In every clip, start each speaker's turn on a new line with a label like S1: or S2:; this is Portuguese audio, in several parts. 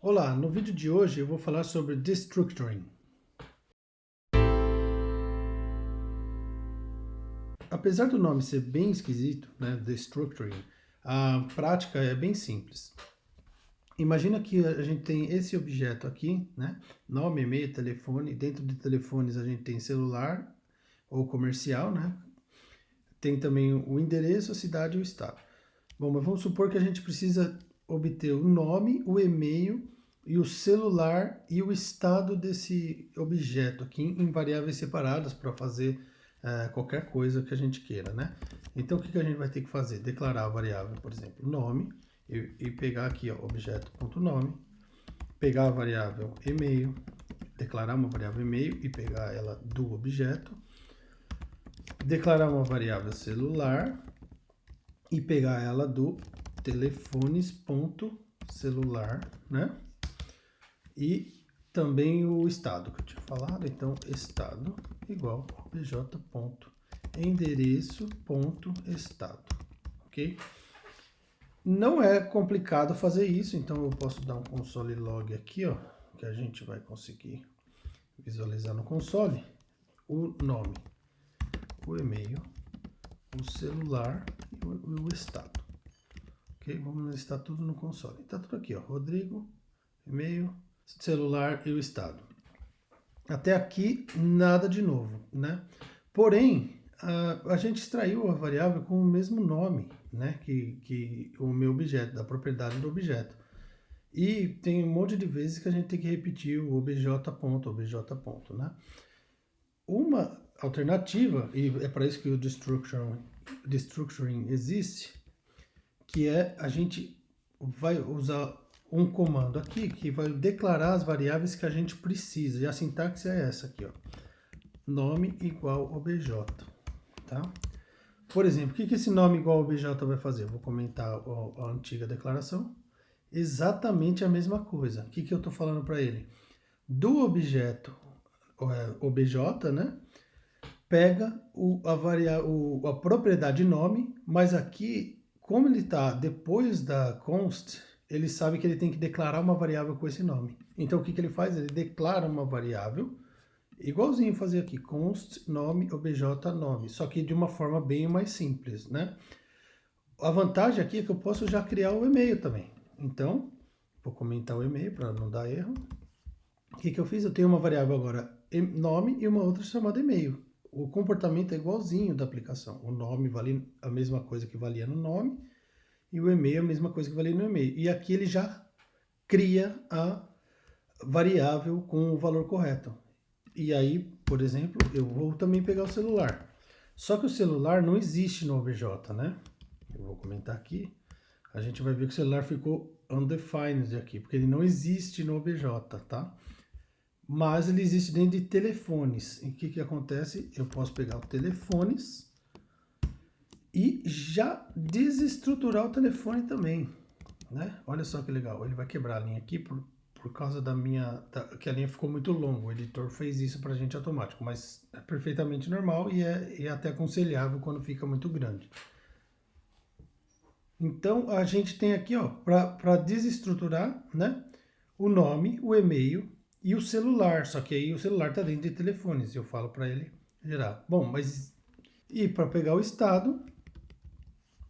S1: Olá, no vídeo de hoje eu vou falar sobre destructuring. Apesar do nome ser bem esquisito, né, destructuring, a prática é bem simples. Imagina que a gente tem esse objeto aqui, né, nome, e-mail, telefone. Dentro de telefones a gente tem celular ou comercial, né? Tem também o endereço, a cidade e o estado. Bom, mas vamos supor que a gente precisa obter o nome, o e-mail e o celular e o estado desse objeto aqui em variáveis separadas para fazer qualquer coisa que a gente queira, né? Então, o que a gente vai ter que fazer? Declarar a variável, por exemplo, nome, e pegar aqui, ó, objeto.nome, pegar a variável e-mail, declarar uma variável e-mail e pegar ela do objeto, declarar uma variável celular e pegar ela do telefones.celular, né? E também o estado que eu tinha falado, então estado igual obj.endereço.estado, ok? Não é complicado fazer isso, então eu posso dar um console log aqui, ó, que a gente vai conseguir visualizar no console o nome, o e-mail, o celular e o estado. Ok? Vamos listar tudo no console. Está tudo aqui, ó. Rodrigo, e-mail, celular e o estado. Até aqui, nada de novo, né? Porém, a gente extraiu a variável com o mesmo nome, né? Que o meu objeto, da propriedade do objeto. E tem um monte de vezes que a gente tem que repetir o obj. Né? Uma alternativa, e é para isso que o destructuring existe, que é a gente vai usar um comando aqui que vai declarar as variáveis que a gente precisa. E a sintaxe é essa aqui, ó. Nome igual obj, tá? Por exemplo, o que esse nome igual obj vai fazer? Eu vou comentar a antiga declaração. Exatamente a mesma coisa. O que eu estou falando para ele? Do objeto obj, né? Pega a propriedade nome, mas aqui, como ele está depois da const, ele sabe que ele tem que declarar uma variável com esse nome. Então, o que ele faz? Ele declara uma variável, igualzinho fazer aqui, const nome obj nome, só que de uma forma bem mais simples, né? A vantagem aqui é que eu posso já criar o e-mail também. Então, vou comentar o e-mail para não dar erro. O que eu fiz? Eu tenho uma variável agora nome e uma outra chamada e-mail. O comportamento é igualzinho da aplicação. O nome vale a mesma coisa que valia no nome e o e-mail é a mesma coisa que valia no e-mail. E aqui ele já cria a variável com o valor correto. E aí, por exemplo, eu vou também pegar o celular. Só que o celular não existe no obj, né? Eu vou comentar aqui. A gente vai ver que o celular ficou undefined aqui, porque ele não existe no obj, tá? Mas ele existe dentro de telefones. E o que acontece? Eu posso pegar o telefones e já desestruturar o telefone também, né? Olha só que legal, ele vai quebrar a linha aqui por causa que a linha ficou muito longa. O editor fez isso para a gente automático, mas é perfeitamente normal e é até aconselhável quando fica muito grande. Então a gente tem aqui, ó, para desestruturar, né? O nome, o e-mail e o celular, só que aí o celular está dentro de telefones, eu falo para ele gerar. Bom, mas e para pegar o estado,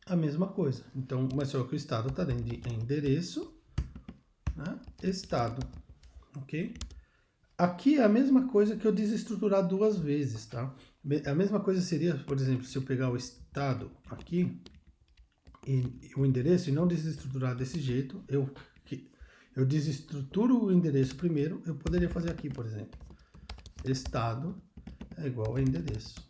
S1: a mesma coisa. Então, mas só que o estado está dentro de endereço, né? Estado, ok? Aqui é a mesma coisa que eu desestruturar duas vezes, tá? A mesma coisa seria, por exemplo, se eu pegar o estado aqui e o endereço e não desestruturar desse jeito, eu desestruturo o endereço primeiro, eu poderia fazer aqui, por exemplo, estado é igual a endereço,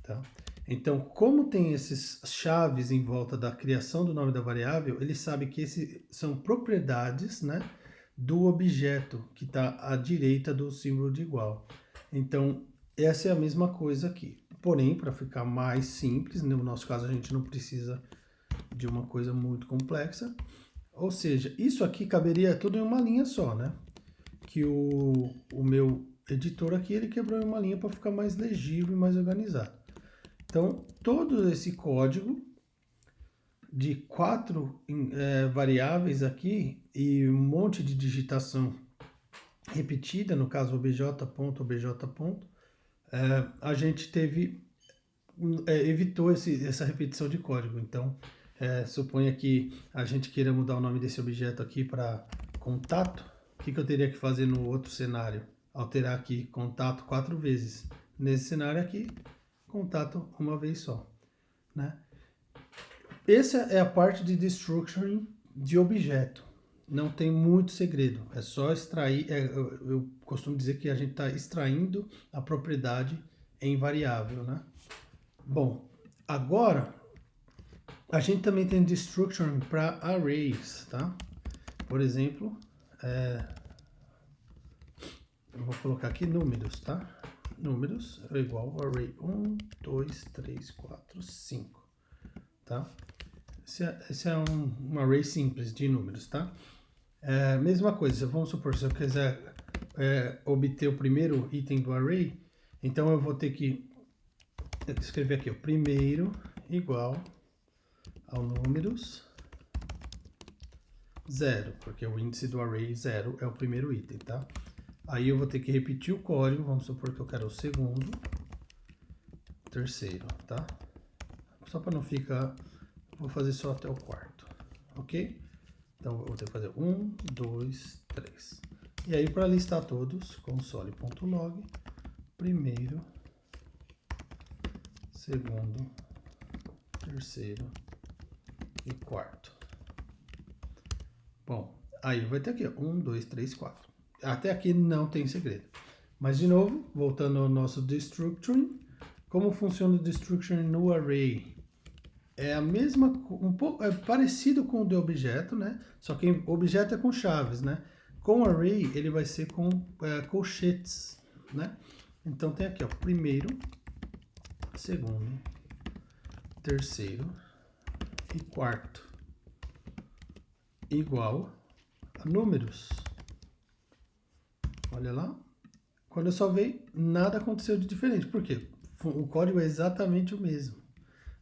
S1: tá? Então, como tem esses chaves em volta da criação do nome da variável, ele sabe que esses são propriedades, né, do objeto que está à direita do símbolo de igual. Então, essa é a mesma coisa aqui. Porém, para ficar mais simples, no nosso caso a gente não precisa de uma coisa muito complexa. Ou seja, isso aqui caberia tudo em uma linha só, né? Que o meu editor aqui, ele quebrou em uma linha para ficar mais legível e mais organizado. Então, todo esse código de 4 variáveis aqui e um monte de digitação repetida, no caso obj. A gente evitou essa repetição de código. Então, suponha que a gente queira mudar o nome desse objeto aqui para contato. O que eu teria que fazer no outro cenário? Alterar aqui contato 4 vezes. Nesse cenário aqui, contato uma vez só, né? Essa é a parte de destructuring de objeto. Não tem muito segredo, é só extrair. Eu costumo dizer que a gente está extraindo a propriedade em variável, né? Bom, agora a gente também tem destructuring para arrays, tá? Por exemplo, eu vou colocar aqui números, tá? Números é igual ao array 1, 2, 3, 4, 5, tá? Esse é um array simples de números, tá? Mesma coisa, vamos supor, se eu quiser obter o primeiro item do array, então eu vou ter que escrever aqui, o primeiro igual ao números 0, porque o índice do array 0 é o primeiro item, tá? Aí eu vou ter que repetir o código, vamos supor que eu quero o segundo, terceiro, tá? Só para não ficar, vou fazer só até o quarto, ok? Então eu vou ter que fazer 1, 2, 3. E aí para listar todos, console.log, primeiro, segundo, terceiro e quarto. Bom, aí vai ter aqui 1, 2, 3, 4. Até aqui não tem segredo. Mas de novo, voltando ao nosso destructuring, como funciona o destructuring no array? É a mesma, um pouco, é parecido com o de objeto, né? Só que objeto é com chaves, né? Com array ele vai ser com colchetes, né? Então tem aqui, ó, primeiro, segundo, terceiro e quarto igual a números. Olha lá. Quando eu salvei, nada aconteceu de diferente. Por quê? O código é exatamente o mesmo,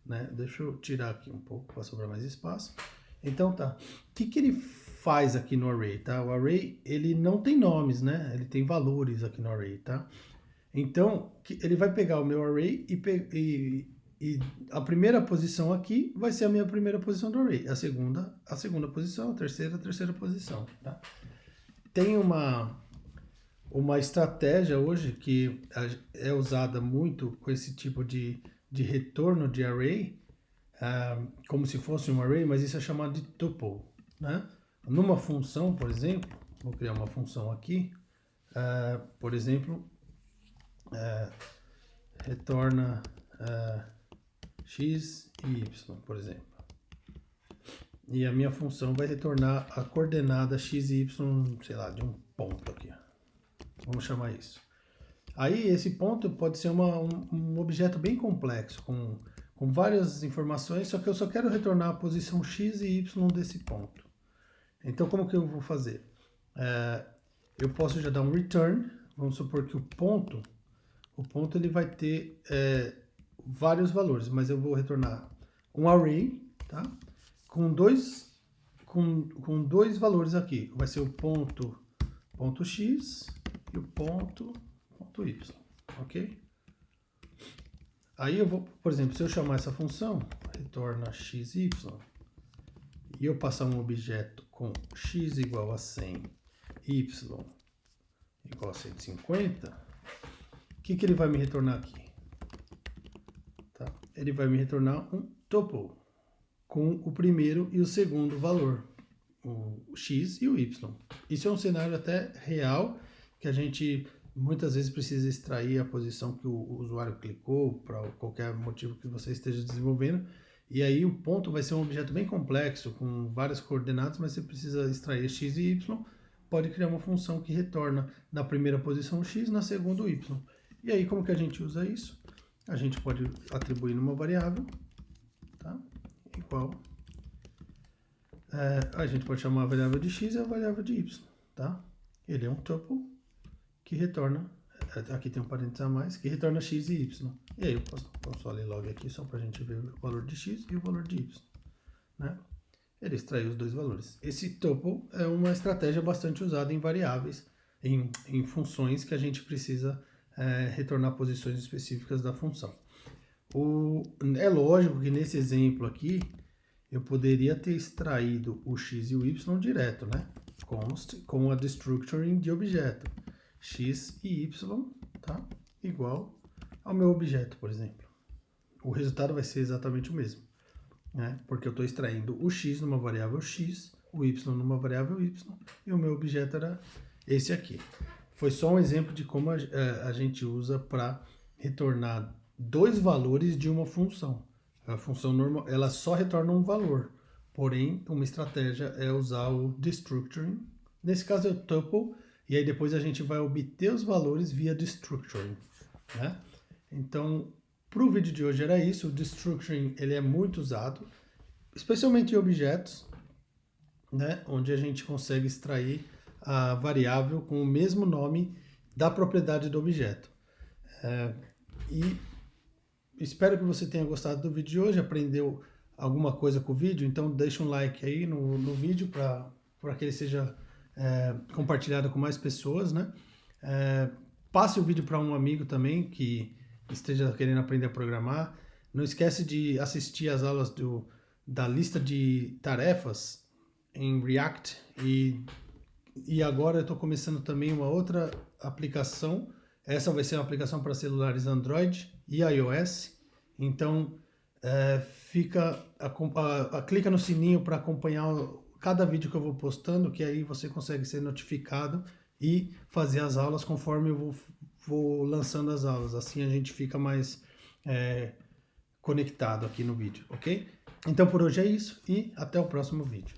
S1: né? Deixa eu tirar aqui um pouco para sobrar mais espaço. Então tá. O que ele faz aqui no array, tá? O array, ele não tem nomes, né? Ele tem valores aqui no array, tá? Então, ele vai pegar o meu array e a primeira posição aqui vai ser a minha primeira posição do array. A segunda posição, a terceira posição, tá? Tem uma estratégia hoje que é usada muito com esse tipo de retorno de array, como se fosse um array, mas isso é chamado de tuple, né? Numa função, por exemplo, vou criar uma função aqui, por exemplo, retorna x e y, por exemplo. E a minha função vai retornar a coordenada x e y, sei lá, de um ponto aqui. Vamos chamar isso. Aí esse ponto pode ser um objeto bem complexo, com várias informações, só que eu só quero retornar a posição x e y desse ponto. Então como que eu vou fazer? Eu posso já dar um return, vamos supor que o ponto ele vai ter vários valores, mas eu vou retornar um array, tá? Com dois valores aqui. Vai ser o ponto x e o ponto y, ok? Aí eu vou, por exemplo, se eu chamar essa função, retorna x, y, e eu passar um objeto com x igual a 100, y igual a 150, o que ele vai me retornar aqui? Tá? Ele vai me retornar um tuple com o primeiro e o segundo valor, o x e o y. Isso é um cenário até real, que a gente muitas vezes precisa extrair a posição que o usuário clicou, para qualquer motivo que você esteja desenvolvendo, e aí o ponto vai ser um objeto bem complexo, com várias coordenadas, mas você precisa extrair x e y, pode criar uma função que retorna na primeira posição x, na segunda o y. E aí como que a gente usa isso? A gente pode atribuir numa variável, tá? Igual. A gente pode chamar a variável de x e a variável de y, tá? Ele é um tuple que retorna, aqui tem um parênteses a mais, que retorna x e y. E aí eu posso console log aqui só para a gente ver o valor de x e o valor de y, né? Ele extraiu os dois valores. Esse tuple é uma estratégia bastante usada em variáveis, em funções que a gente precisa retornar posições específicas da função. É lógico que nesse exemplo aqui, eu poderia ter extraído o x e o y direto, né? Const com a destructuring de objeto. X e y, tá? Igual ao meu objeto, por exemplo. O resultado vai ser exatamente o mesmo, né? Porque eu estou extraindo o x numa variável x, o y numa variável y, e o meu objeto era esse aqui. Foi só um exemplo de como a gente usa para retornar dois valores de uma função. A função normal, ela só retorna um valor, porém, uma estratégia é usar o destructuring. Nesse caso é o tuple, e aí depois a gente vai obter os valores via destructuring, né? Então, para o vídeo de hoje era isso. O destructuring ele é muito usado, especialmente em objetos, né? Onde a gente consegue extrair a variável com o mesmo nome da propriedade do objeto. E espero que você tenha gostado do vídeo de hoje, aprendeu alguma coisa com o vídeo, então deixa um like aí no vídeo para que ele seja compartilhado com mais pessoas, né? Passe o vídeo para um amigo também que esteja querendo aprender a programar. Não esquece de assistir às aulas da lista de tarefas em React e agora eu estou começando também uma outra aplicação. Essa vai ser uma aplicação para celulares Android e iOS. Então, clica no sininho para acompanhar cada vídeo que eu vou postando, que aí você consegue ser notificado e fazer as aulas conforme eu vou lançando as aulas. Assim a gente fica mais conectado aqui no vídeo, ok? Então por hoje é isso e até o próximo vídeo.